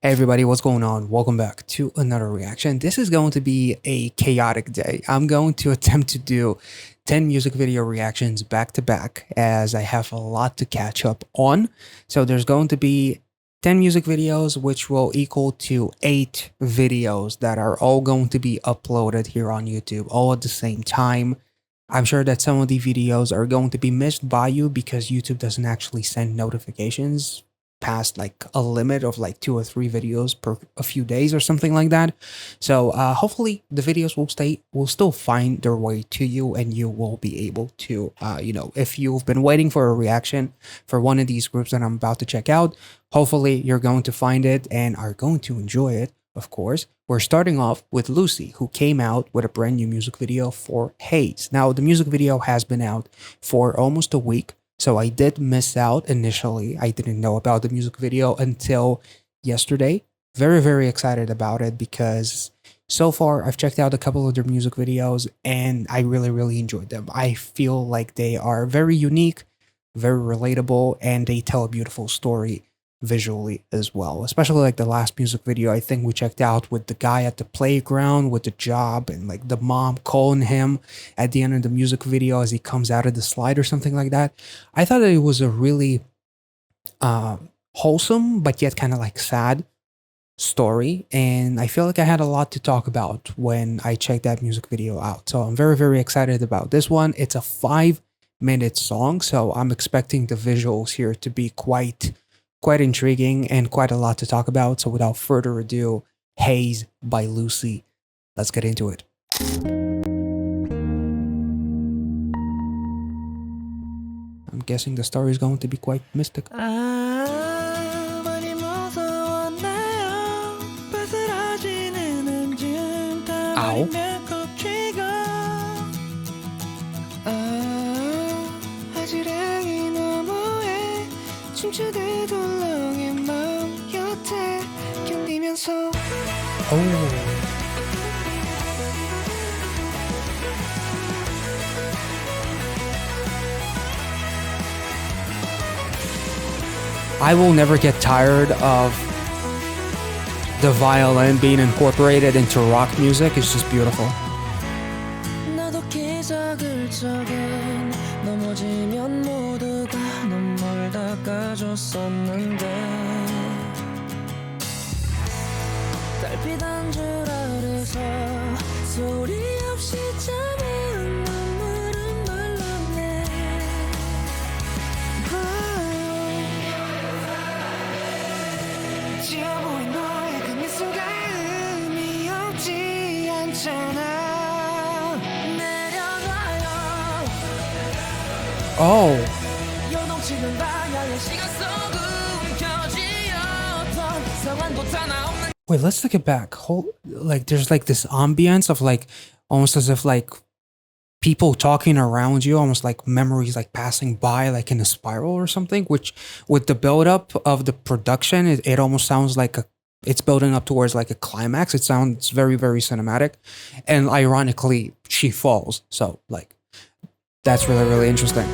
Hey everybody, what's going on? Welcome back to another reaction. This is going to be a chaotic day. I'm going to attempt to do 10 music video reactions back to back as I have a lot to catch up on. So there's going to be 10 music videos, which will equal to 8 videos that are all going to be uploaded here on YouTube all at the same time. I'm sure that some of the videos are going to be missed by you because YouTube doesn't actually send notifications past like a limit of like 2 or 3 videos per a few days or something like that. So hopefully the videos will still find their way to you, and you will be able to if you've been waiting for a reaction for one of these groups that I'm about to check out, hopefully you're going to find it and are going to enjoy it. Of course, we're starting off with Lucy, who came out with a brand new music video for Haze. Now, the music video has been out for almost a week, so I did miss out initially. I didn't know about the music video until yesterday. Very, very excited about it because so far I've checked out a couple of their music videos and I really, really enjoyed them. I feel like they are very unique, very relatable, and they tell a beautiful story visually as well, especially like the last music video I think we checked out with the guy at the playground with the job and like the mom calling him at the end of the music video as he comes out of the slide or something like that. I thought that it was a really wholesome but yet kind of like sad story, and I feel like I had a lot to talk about when I checked that music video out. So I'm very, very excited about this one. It's a 5-minute song, so I'm expecting the visuals here to be quite intriguing and quite a lot to talk about. So without further ado, Haze by Lucy. Let's get into it. I'm guessing the story is going to be quite mystical. Ow. Oh. I will never get tired of the violin being incorporated into rock music. It's just beautiful. 달빛한 줄 알아서 소리 없이 잠은 눈물은 말랐네. 지어보인 너의 그 미소가 의미 없지 않잖아. 내려놔요. Oh. 요동치는 방향의 시간 속 움켜쥐었던 상황도 다 나오는. Wait, let's take it back. Like, there's like this ambience of like almost as if like people talking around you, almost like memories like passing by, like in a spiral or something. Which, with the build-up of the production, it almost sounds like it's building up towards like a climax. It sounds very, very cinematic, and ironically, she falls. So like, that's really, really interesting.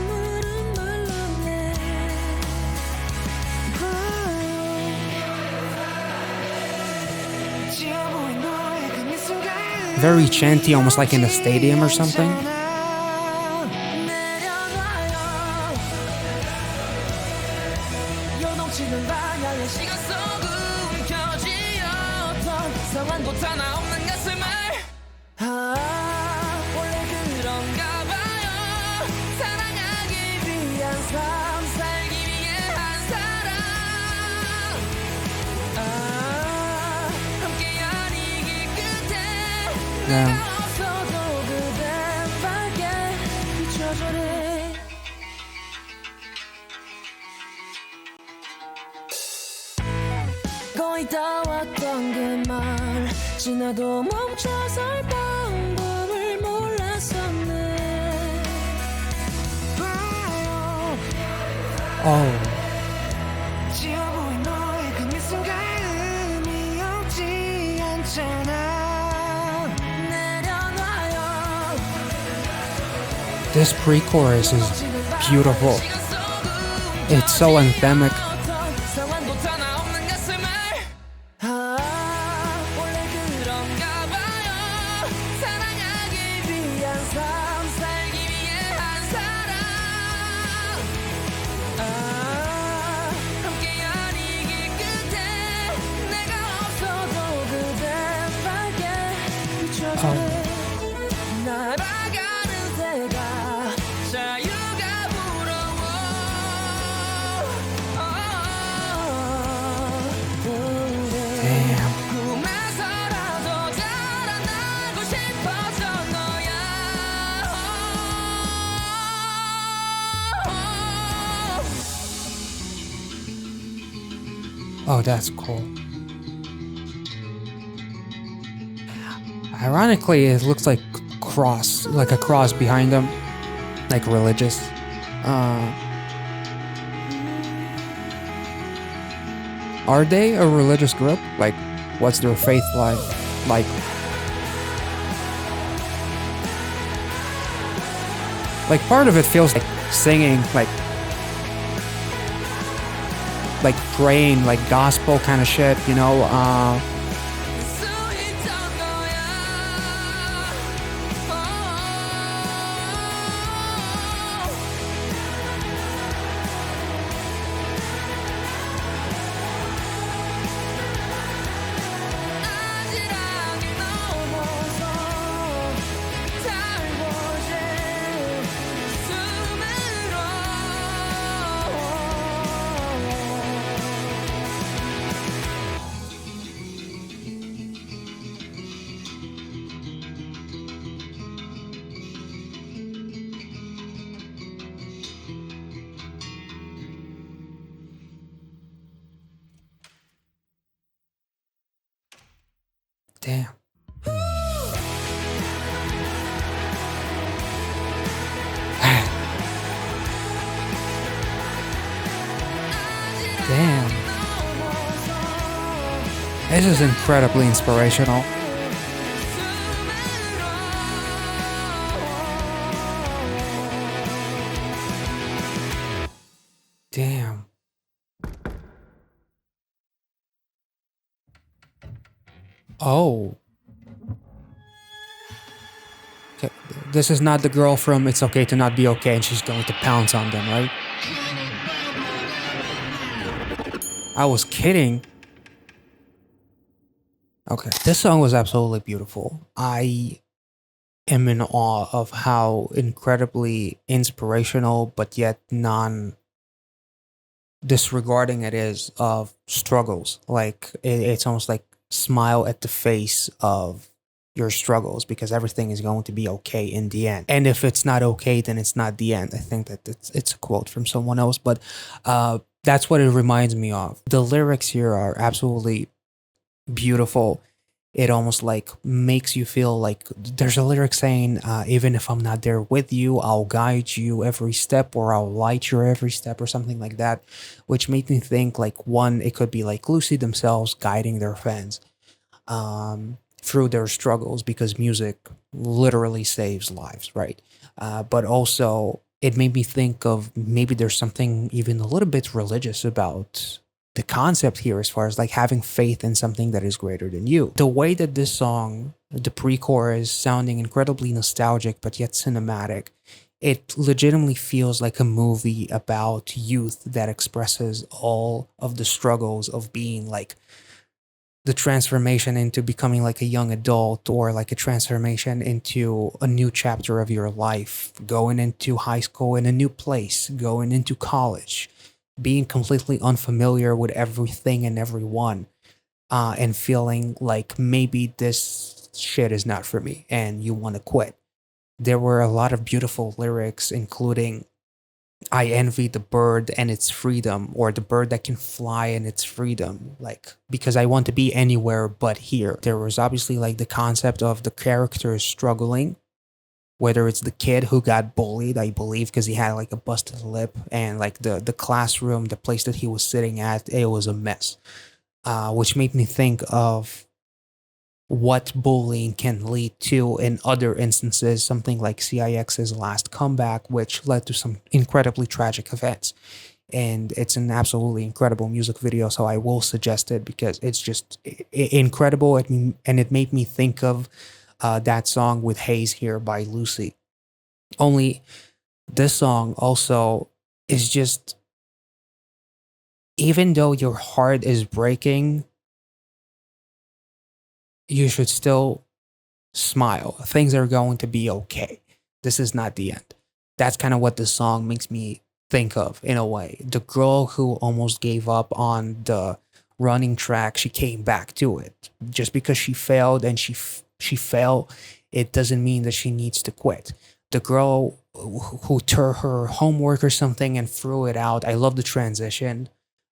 Very chanty, almost like in a stadium or something. Yeah. 거의 다 왔던 그 말 지나도 멈춰설 방법을 몰랐었네. Oh. 지어보인 너의 그 미소가 의미 없지 않잖아. This pre-chorus is beautiful. It's so anthemic. Oh, damn. Oh, that's cool. Ironically, it looks like a cross behind them, like religious. Uh, are they a religious group? Like, what's their faith like? Like part of it feels like singing, like praying, like gospel kind of shit, you know. Damn. Damn. This is incredibly inspirational. Damn. Oh. Okay. This is not the girl from It's Okay to Not Be Okay, and she's going to pounce on them, right? I was kidding. Okay. This song was absolutely beautiful. I am in awe of how incredibly inspirational, but yet non disregarding it is of struggles. Like, it's almost like smile at the face of your struggles because everything is going to be okay in the end. And if it's not okay, then it's not the end. I think that it's a quote from someone else, but that's what it reminds me of. The lyrics here are absolutely beautiful. It almost like makes you feel like there's a lyric saying, even if I'm not there with you, I'll guide you every step, or I'll light your every step, or something like that, which made me think like, one, it could be like Lucy themselves guiding their fans through their struggles, because music literally saves lives, right? But also it made me think of maybe there's something even a little bit religious about the concept here, as far as like having faith in something that is greater than you. The way that this song, the pre-chorus, sounding incredibly nostalgic but yet cinematic, it legitimately feels like a movie about youth that expresses all of the struggles of being like the transformation into becoming like a young adult, or like a transformation into a new chapter of your life, going into high school in a new place, going into college, being completely unfamiliar with everything and everyone, and feeling like maybe this shit is not for me and you want to quit. There were a lot of beautiful lyrics, including I envy the bird and its freedom, or the bird that can fly and its freedom, like, because I want to be anywhere but here. There was obviously like the concept of the characters struggling, whether it's the kid who got bullied, I believe, because he had like a busted lip, and like the classroom, the place that he was sitting at, it was a mess, which made me think of what bullying can lead to in other instances, something like CIX's last comeback, which led to some incredibly tragic events. And it's an absolutely incredible music video, so I will suggest it because it's just incredible. And it made me think of that song with Haze here by Lucy. Only this song also is just, even though your heart is breaking, you should still smile. Things are going to be okay. This is not the end. That's kind of what the song makes me think of in a way. The girl who almost gave up on the running track, she came back to it. Just because she failed and she fell, it doesn't mean that she needs to quit. The girl who tore her homework or something and threw it out. I love the transition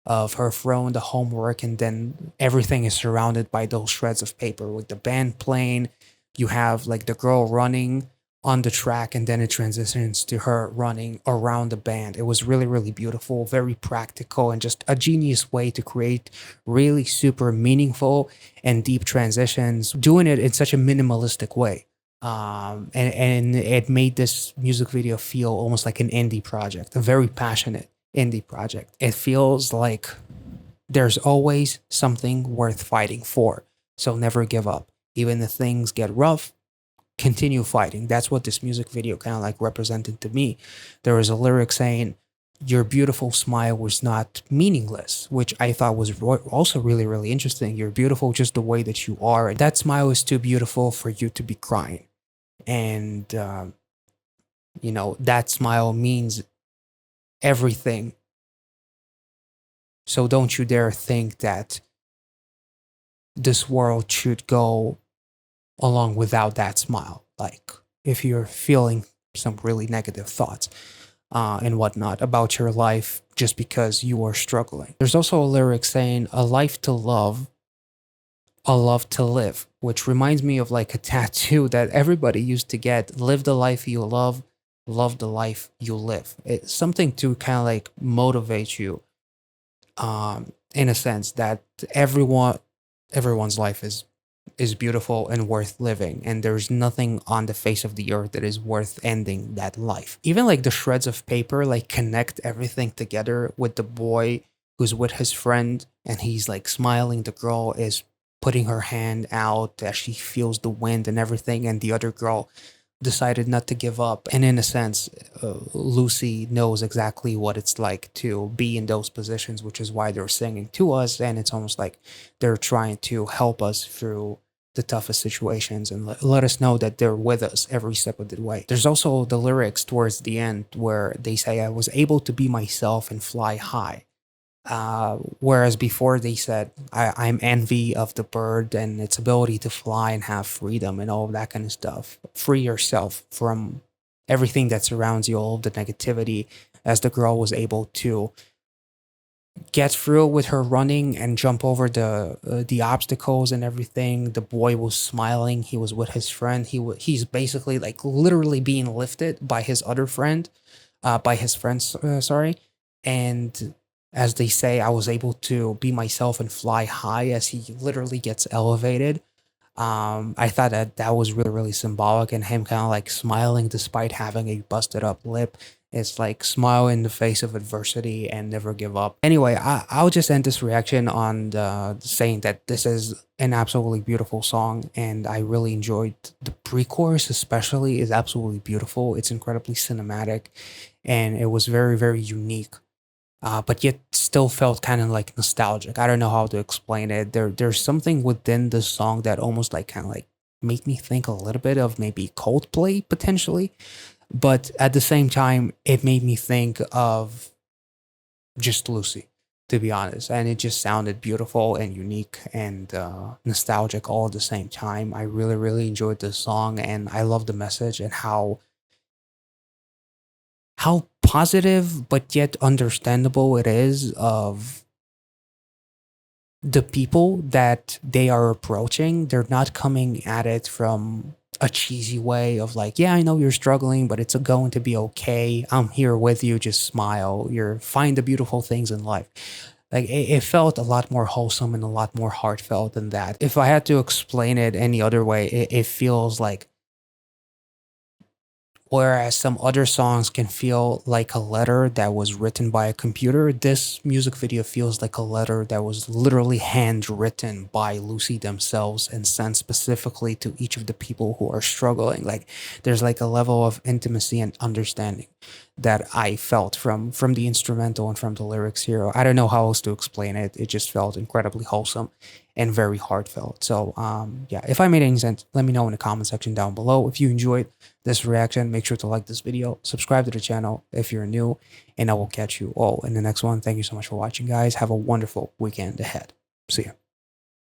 of her throwing the homework and then everything is surrounded by those shreds of paper with the band playing. You have like the girl running on the track and then it transitions to her running around the band. It was really, really beautiful, very practical, and just a genius way to create really super meaningful and deep transitions, doing it in such a minimalistic way. And it made this music video feel almost like an indie project, a very passionate indie project. It feels like there's always something worth fighting for. So never give up. Even if things get rough, continue fighting. That's what this music video kind of like represented to me. There was a lyric saying, "Your beautiful smile was not meaningless," which I thought was also really, really interesting. You're beautiful just the way that you are. That smile is too beautiful for you to be crying. And, that smile means everything. So don't you dare think that this world should go along without that smile. Like, if you're feeling some really negative thoughts and whatnot about your life just because you are struggling. There's also a lyric saying, "A life to love, a love to live," which reminds me of like a tattoo that everybody used to get. Live the life you love the life you live. It's something to kind of like motivate you in a sense that everyone's life is beautiful and worth living, and there's nothing on the face of the earth that is worth ending that life. Even like the shreds of paper like connect everything together with the boy who's with his friend and he's like smiling. The girl is putting her hand out as she feels the wind and everything, and the other girl decided not to give up. And in a sense, Lucy knows exactly what it's like to be in those positions, which is why they're singing to us. And it's almost like they're trying to help us through the toughest situations and let us know that they're with us every step of the way. There's also the lyrics towards the end where they say, "I was able to be myself and fly high." Whereas before they said, I'm envy of the bird and its ability to fly and have freedom and all of that kind of stuff. Free yourself from everything that surrounds you, all of the negativity, as the girl was able to get through with her running and jump over the obstacles and everything. The boy was smiling. He was with his friend. He's basically like literally being lifted by his other friend, by his friends. Sorry, and as they say, I was able to be myself and fly high as he literally gets elevated. I thought that that was really, really symbolic, and him kind of like smiling despite having a busted up lip. It's like smile in the face of adversity and never give up. Anyway, I'll just end this reaction on saying that this is an absolutely beautiful song, and I really enjoyed the pre-chorus. Especially is absolutely beautiful. It's incredibly cinematic, and it was very, very unique, but yet still felt kind of like nostalgic. I don't know how to explain it. There's something within the song that almost like kind of like made me think a little bit of maybe Coldplay potentially, but at the same time, it made me think of just Lucy, to be honest. And it just sounded beautiful and unique and nostalgic all at the same time. I really, really enjoyed this song, and I love the message and how positive but yet understandable it is of the people that they are approaching. They're not coming at it from a cheesy way of like, yeah, I know you're struggling, but it's going to be okay. I'm here with you. Just smile. You're find the beautiful things in life. Like it felt a lot more wholesome and a lot more heartfelt than that. If I had to explain it any other way, it feels like, whereas some other songs can feel like a letter that was written by a computer, this music video feels like a letter that was literally handwritten by Lucy themselves and sent specifically to each of the people who are struggling. Like there's like a level of intimacy and understanding that I felt from the instrumental and from the lyrics here. I don't know how else to explain it. It just felt incredibly wholesome. and very heartfelt. So yeah, if I made any sense, let me know in the comment section down below. If you enjoyed this reaction, make sure to like this video, subscribe to the channel if you're new, and I will catch you all in the next one. Thank you so much for watching, guys. Have a wonderful weekend ahead. See ya.